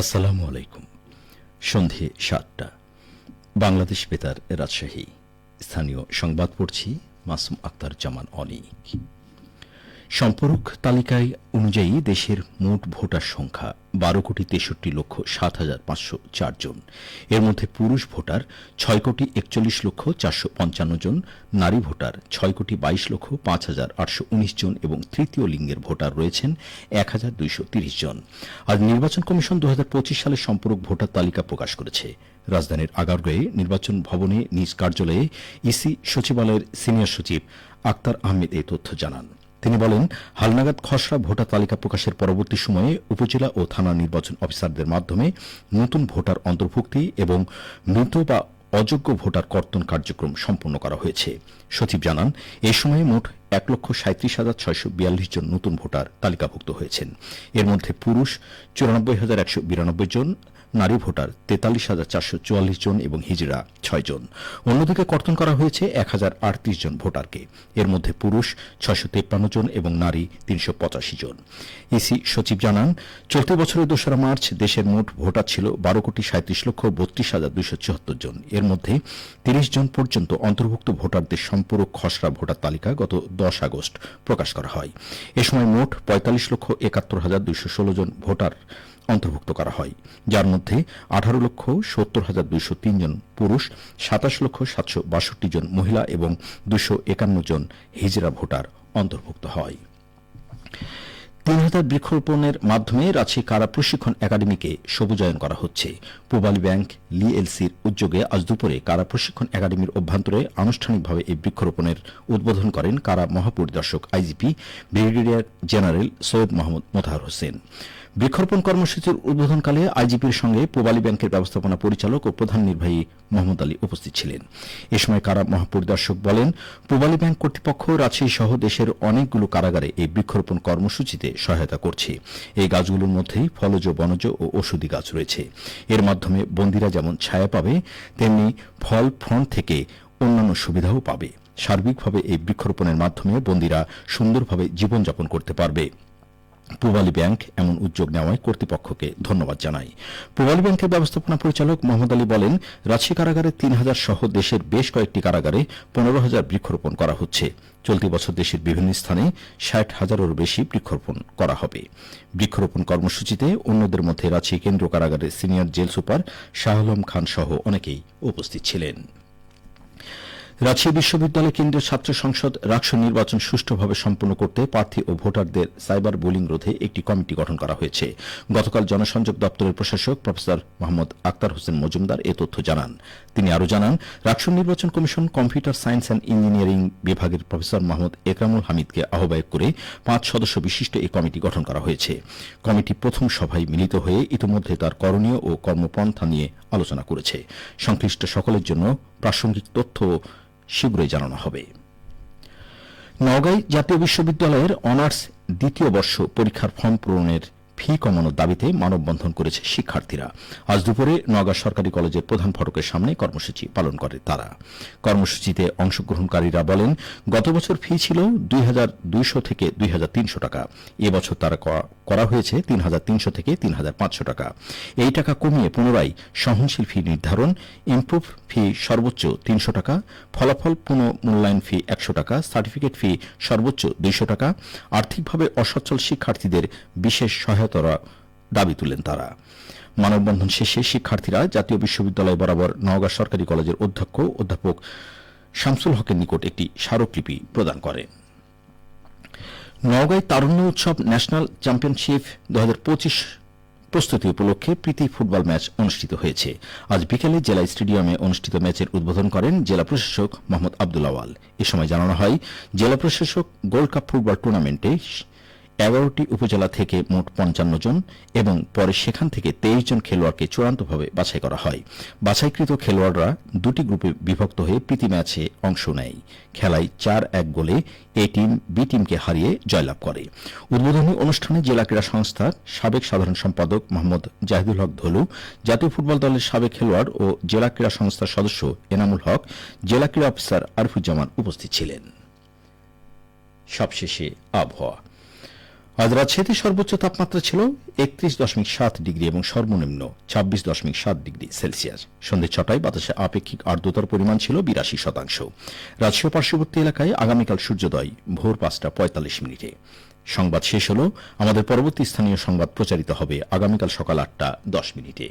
আসসালামু আলাইকুম। সন্ধে ৭টা, বাংলাদেশ বেতার, রাজশাহী। স্থানীয় সংবাদ পড়ছি মাসুম আক্তার জামান অনিক। সম্পর্ক তালিকায় অনুযায়ী দেশের মোট ভোটার সংখ্যা ১২,৬৩,৭৫০৪ জন। এর মধ্যে পুরুষ ভোটার ৬,৪১,৪৫৫ জন, নারী ভোটার ৬,২২,০৫,৮১৯ জন এবং তৃতীয় লিঙ্গের ভোটার রয়েছেন ১,২৩০ জন। আজ নির্বাচন কমিশন ২০২৫ সালের সম্পূরক ভোটার তালিকা প্রকাশ করেছে। রাজধানীর আগারগাঁয়ে নির্বাচন ভবনে নিজ কার্যালয়ে ইসি সচিবালয়ের সিনিয়র সচিব আক্তার আহমেদ এই তথ্য জানান। তিনি বলেন, হালনাগাদ খসড়া ভোটার তালিকা প্রকাশের পরবর্তী সময়ে উপজেলা ও থানা নির্বাচন অফিসারদের মাধ্যমে নতুন ভোটার অন্তর্ভুক্তি এবং মৃত বা অযোগ্য ভোটার কর্তন কার্যক্রম সম্পন্ন করা হয়েছে। সচিব জানান, এ সময়ে মোট ১,৩৭,৬৪২ জন নতুন ভোটার তালিকাভুক্ত হয়েছেন। এর মধ্যে পুরুষ ৯৪,১৯২ জন, নারী ভোটার ৪৩,৪৪৪ জন এবং হিজড়া ৬ জন। অন্যদিকে কর্তন করা হয়েছে ১,০৩৮ জন ভোটারকে। এর মধ্যে পুরুষ ৬৫৩ জন এবং নারী ৩৮৫ জন। ইসি সচিব জানান, চলতি বছরের ২রা মার্চ দেশের মোট ভোটার ছিল ১২,৩৭,৩২,২৭৪ জন। এর মধ্যে ৩০ জন পর্যন্ত অন্তর্ভুক্ত ভোটারদের সম্পূরক খসড়া ভোটার তালিকা গত ১০ আগস্ট প্রকাশ করা হয়। এ সময় মোট ৪৫,৭১,২১৬ জন ভোটার অন্তর্ভুক্ত করা হয়, যার মধ্যে ১৮,৭০,২০৩ জন পুরুষ, ২৭,৭৬২ জন মহিলা এবং ২৫১ জন হিজড়া ভোটার অন্তর্ভুক্ত হয়। ৩,০০০ বৃক্ষরোপণের মাধ্যমে রাজশাহী কারা প্রশিক্ষণ একাডেমিকে সবুজায়ন করা হচ্ছে। পূবালী ব্যাংক লিএলসির উদ্যোগে আজ দুপুরে কারা প্রশিক্ষণ একাডেমির অভ্যন্তরে আনুষ্ঠানিকভাবে এই বৃক্ষরোপণের উদ্বোধন করেন কারা মহাপরিদর্শক IGP brigadier general Syed Mohammad Motahar Hossain. বৃক্ষরোপণ কর্মসূচির উদ্বোধনকালে আইজিপির সঙ্গে পূবালী ব্যাংকের ব্যবস্থাপনা পরিচালক ও প্রধান নির্বাহী মোহাম্মদ আলী উপস্থিত ছিলেন। এ সময় কারা মহাপরিদর্শক বলেন, পূবালী ব্যাংক কর্তৃপক্ষ রাজশাহী সহ দেশের অনেকগুলো কারাগারে এই বৃক্ষরোপণ কর্মসূচিতে সহায়তা করছে। এই গাছগুলোর মধ্যেই ফলজ, বনজ ও ঔষধি গাছ রয়েছে। এর মাধ্যমে বন্দীরা যেমন ছায়া পাবে, তেমনি ফল ফ্রন্ট থেকে অন্যান্য সুবিধাও পাবে। সার্বিকভাবে এই বৃক্ষরোপণের মাধ্যমে বন্দীরা সুন্দরভাবে জীবনযাপন করতে পারবে। পূবালী ব্যাংক এমন উদ্যোগ নেওয়ায় কর্তৃপক্ষকে ধন্যবাদ জানায়। পূবালী ব্যাংকের ব্যবস্থাপনা পরিচালক মোহাম্মদ আলী বলেন, রাজশাহী কারাগারে ৩,০০০ সহ দেশের বেশ কয়েকটি কারাগারে ১৫,০০০ বৃক্ষরোপণ করা হচ্ছে। চলতি বছর দেশের বিভিন্ন স্থানে ৬০,০০০-এরও বেশি বৃক্ষরোপণ করা হবে। বৃক্ষরোপণ কর্মসূচিতে অন্যদের মধ্যে রাজশাহী কেন্দ্রীয় কারাগারের senior jail super Shah Alam Khan সহ অনেকেই উপস্থিত ছিলেন। রাজশাহী বিশ্ববিদ্যালয় কেন্দ্রীয় ছাত্র সংসদ রাকসু নির্বাচন সুষ্ঠুভাবে সম্পন্ন করতে প্রার্থী ও ভোটারদের সাইবার বুলিং রোধে একটি কমিটি গঠন করা হয়েছে। গতকাল জনসংযোগ দপ্তরের প্রশাসক প্রফেসর মোহাম্মদ আক্তার হোসেন মজুমদার এ তথ্য জানান। তিনি আরও জানান, রাকসু নির্বাচন commission computer science and engineering বিভাগের প্রফেসর মোহাম্মদ একরামুল হামিদকে আহ্বায়ক করে ৫ সদস্য বিশিষ্ট এই কমিটি গঠন করা হয়েছে। কমিটি প্রথম সভায় মিলিত হয়ে ইতিমধ্যে তার করণীয় ও কর্মপন্থা নিয়ে আলোচনা করেছে। সংশ্লিষ্ট সকলের জন্য প্রাসঙ্গিক তথ্য শীঘ্রই জানানো হবে। নওগাঁয় জাতীয় বিশ্ববিদ্যালয়ের অনার্স দ্বিতীয় বর্ষ পরীক্ষার ফর্ম পূরণের ফি কমানোর দাবিতে মানববন্ধন করেছে শিক্ষার্থীরা। আজ দুপুরে নওগাঁ সরকারি কলেজের প্রধান ফটকের সামনে কর্মসূচি পালন করে তারা। কর্মসূচিতে অংশগ্রহণকারীরা বলেন, গত বছর ফি ছিল ২,২০০ থেকে ২,৩০০ টাকা। এবছর তারা করা হয়েছে ৩,৩০০ থেকে ৩,৫০০ টাকা। এই টাকা কমিয়ে পুনরায় সহনশীল ফি নির্ধারণ, ইমপ্রুভ ফি সর্বোচ্চ ৩০০ টাকা, ফলাফল পুনঃমূল্যায়ন ফি ১০০ টাকা, সার্টিফিকেট ফি সর্বোচ্চ ২০০ টাকা, আর্থিকভাবে অসচ্ছল শিক্ষার্থীদের বিশেষ সহায়তার দাবি তুলেন তারা। মানববন্ধন শেষে শিক্ষার্থীরা জাতীয় বিশ্ববিদ্যালয় বরাবর নওগাঁ সরকারি কলেজের অধ্যক্ষ অধ্যাপক শামসুল হকের নিকট একটি স্মারকলিপি প্রদান করেন। নওগাঁয় তারুণ্য উৎসব ন্যাশনাল চ্যাম্পিয়নশিপ ২০২৫ প্রস্তুতি উপলক্ষে প্রীতি ফুটবল ম্যাচ অনুষ্ঠিত হয়েছে। আজ বিকেলে জেলা স্টেডিয়ামে অনুষ্ঠিত ম্যাচের উদ্বোধন করেন জেলা প্রশাসক মোহাম্মদ আব্দুল আওয়াল। এ সময় জানানো হয়, জেলা প্রশাসক গোল্ড কাপ ফুটবল টুর্নামেন্টে ১১টি উপজেলা থেকে মোট ৫৫ জন এবং পরে সেখান থেকে ২৩ জন খেলোয়াড়কে চূড়ান্তভাবে বাছাই করা হয়। বাছাইকৃত খেলোয়াড়রা দুটি গ্রুপে বিভক্ত হয়ে প্রীতি ম্যাচে অংশ নেয়। খেলায় ৪-১ গোলে এ টিম বি টিমকে হারিয়ে জয়লাভ করে। উদ্বোধনী অনুষ্ঠানে জেলা ক্রীড়া সংস্থার সাবেক সাধারণ সম্পাদক মোহাম্মদ জাহিদুল হক ধলু, জাতীয় ফুটবল দলের সাবেক খেলোয়াড় ও জেলা ক্রীড়া সংস্থার সদস্য এনামুল হক, জেলা ক্রীড়া অফিসার আরিফুজ্জামান উপস্থিত ছিলেন। সবশেষে আবহাওয়া। আজ রাজশাহীতে সর্বোচ্চ তাপমাত্রা ছিল ৩১.৭ ডিগ্রি এবং সর্বনিম্ন ২৬.৭ ডিগ্রি সেলসিয়াস। সন্ধ্যে ৬টায় বাতাসে আপেক্ষিক আর্দ্রতার পরিমাণ ছিল ৮২%। রাজশাহী পার্শ্ববর্তী এলাকায় আগামীকাল সূর্যোদয় ভোর ৫টা ৪৫ মিনিটে। সংবাদ শেষ হল। আমাদের পরবর্তী স্থানীয় সংবাদ প্রচারিত হবে আগামীকাল সকাল ৮টা ১০ মিনিটে।